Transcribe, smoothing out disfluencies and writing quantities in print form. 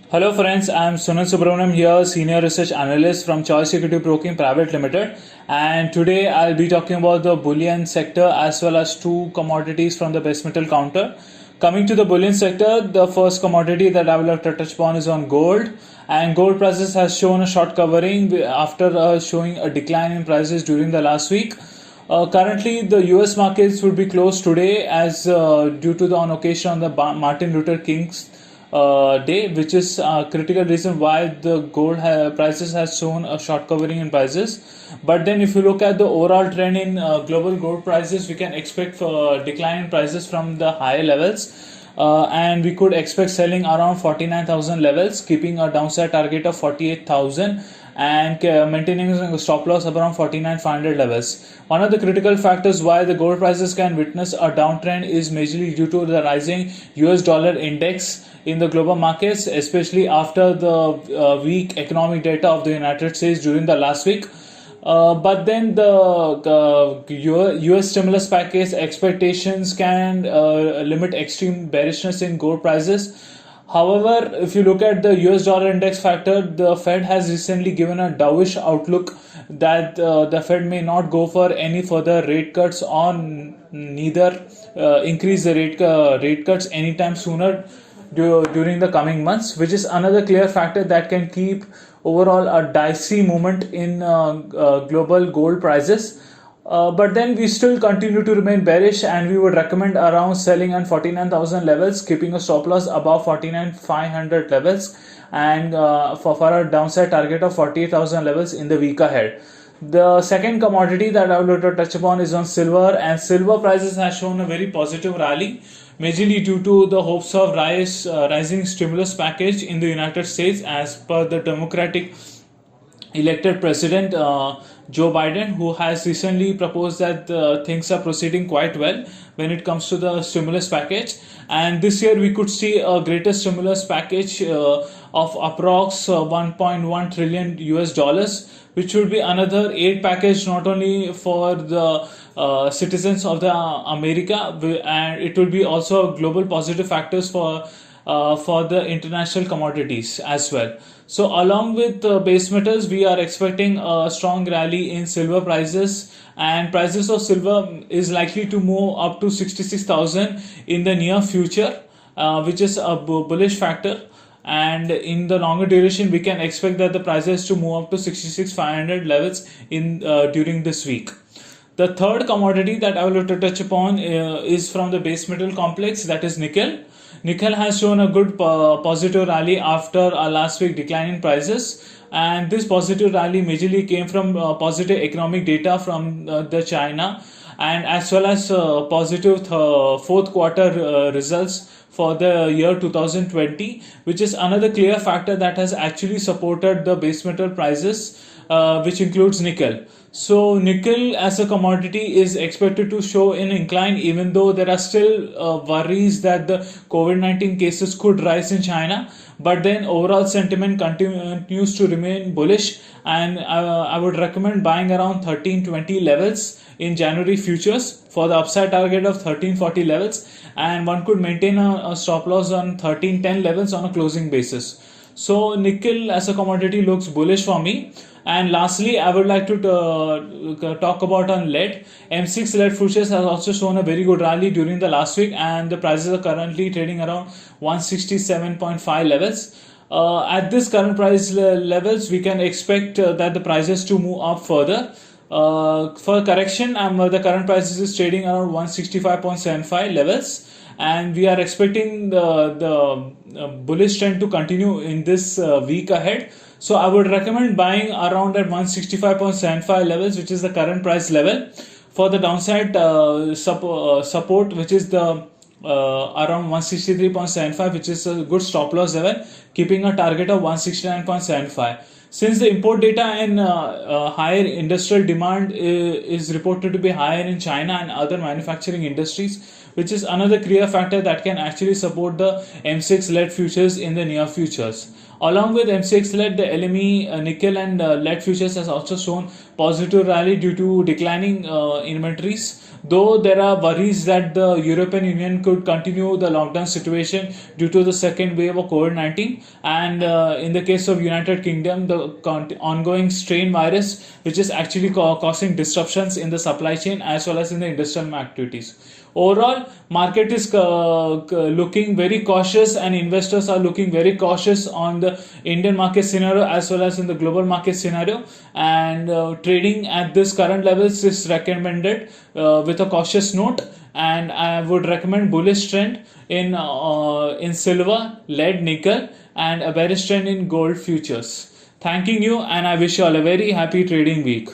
Hello friends, I am Sunandh Subhramaniam here, Senior Research Analyst from Choice Equity Broking Private Limited, and today I'll be talking about the bullion sector as well as two commodities from the base metal counter. Coming to the bullion sector, the first commodity that I will have to touch upon is on gold, and gold prices has shown a short covering after showing a decline in prices during the last week. Currently, the US markets would be closed today as due to the on occasion on the Martin Luther King's day, which is a critical reason why the gold prices has shown a short covering in prices. But then, if you look at the overall trend in global gold prices, we can expect for decline in prices from the higher levels. And we could expect selling around 49,000 levels, keeping a downside target of 48,000 and maintaining a stop loss of around 49,500 levels. One of the critical factors why the gold prices can witness a downtrend is majorly due to the rising US dollar index in the global markets, especially after the weak economic data of the United States during the last week. But then the US stimulus package expectations can limit extreme bearishness in gold prices. However, if you look at the US dollar index factor, the Fed has recently given a dovish outlook that the Fed may not go for any further rate cuts or neither increase the rate cuts anytime sooner during the coming months, which is another clear factor that can keep overall a dicey movement in global gold prices. But then we still continue to remain bearish, and we would recommend around selling on 49,000 levels, keeping a stop loss above 49,500 levels, and for a downside target of 48,000 levels in the week ahead. The second commodity that I would like to touch upon is on silver, and silver prices has shown a very positive rally, majorly due to the hopes of rising stimulus package in the United States as per the Democratic elected president Joe Biden, who has recently proposed that things are proceeding quite well when it comes to the stimulus package. And this year we could see a greater stimulus package of approx 1.1 trillion US dollars, which would be another aid package not only for the citizens of the America, and it will be also global positive factors for the international commodities as well. So along with base metals, we are expecting a strong rally in silver prices, and prices of silver is likely to move up to 66,000 in the near future, which is a bullish factor. And in the longer duration, we can expect that the prices to move up to 66,500 levels in during this week. The third commodity that I will like to touch upon is from the base metal complex, that is nickel. Nickel has shown a good positive rally after a last week decline in prices, and this positive rally majorly came from positive economic data from the China, and as well as positive fourth quarter results for the year 2020, which is another clear factor that has actually supported the base metal prices, which includes nickel. So nickel as a commodity is expected to show an incline, even though there are still worries that the COVID-19 cases could rise in China. But then overall sentiment continues to remain bullish, and I would recommend buying around 1320 levels in January futures for the upside target of 1340 levels, and one could maintain a stop loss on 1310 levels on a closing basis. So nickel as a commodity looks bullish for me. And lastly, I would like to talk about on lead. M6 lead futures has also shown a very good rally during the last week, and the prices are currently trading around 167.5 levels. At this current price levels, we can expect that the prices to move up further. For correction, the current prices is trading around 165.75 levels, and we are expecting the bullish trend to continue in this week ahead. So I would recommend buying around at 165.75 levels, which is the current price level, for the downside support, which is the around 163.75, which is a good stop loss level, keeping a target of 169.75. Since the import data and higher industrial demand is reported to be higher in China and other manufacturing industries, which is another clear factor that can actually support the M6 lead futures in the near futures. Along with M6 lead, the LME, nickel and lead futures has also shown positive rally due to declining inventories though there are worries that the European Union could continue the lockdown situation due to the second wave of COVID-19, and in the case of United Kingdom, the ongoing strain virus, which is actually causing disruptions in the supply chain as well as in the industrial activities. Overall, market is looking very cautious, and investors are looking very cautious on the Indian market scenario as well as in the global market scenario. And trading at this current levels is recommended with a cautious note. And I would recommend bullish trend in silver, lead, nickel, and a bearish trend in gold futures. Thanking you, and I wish you all a very happy trading week.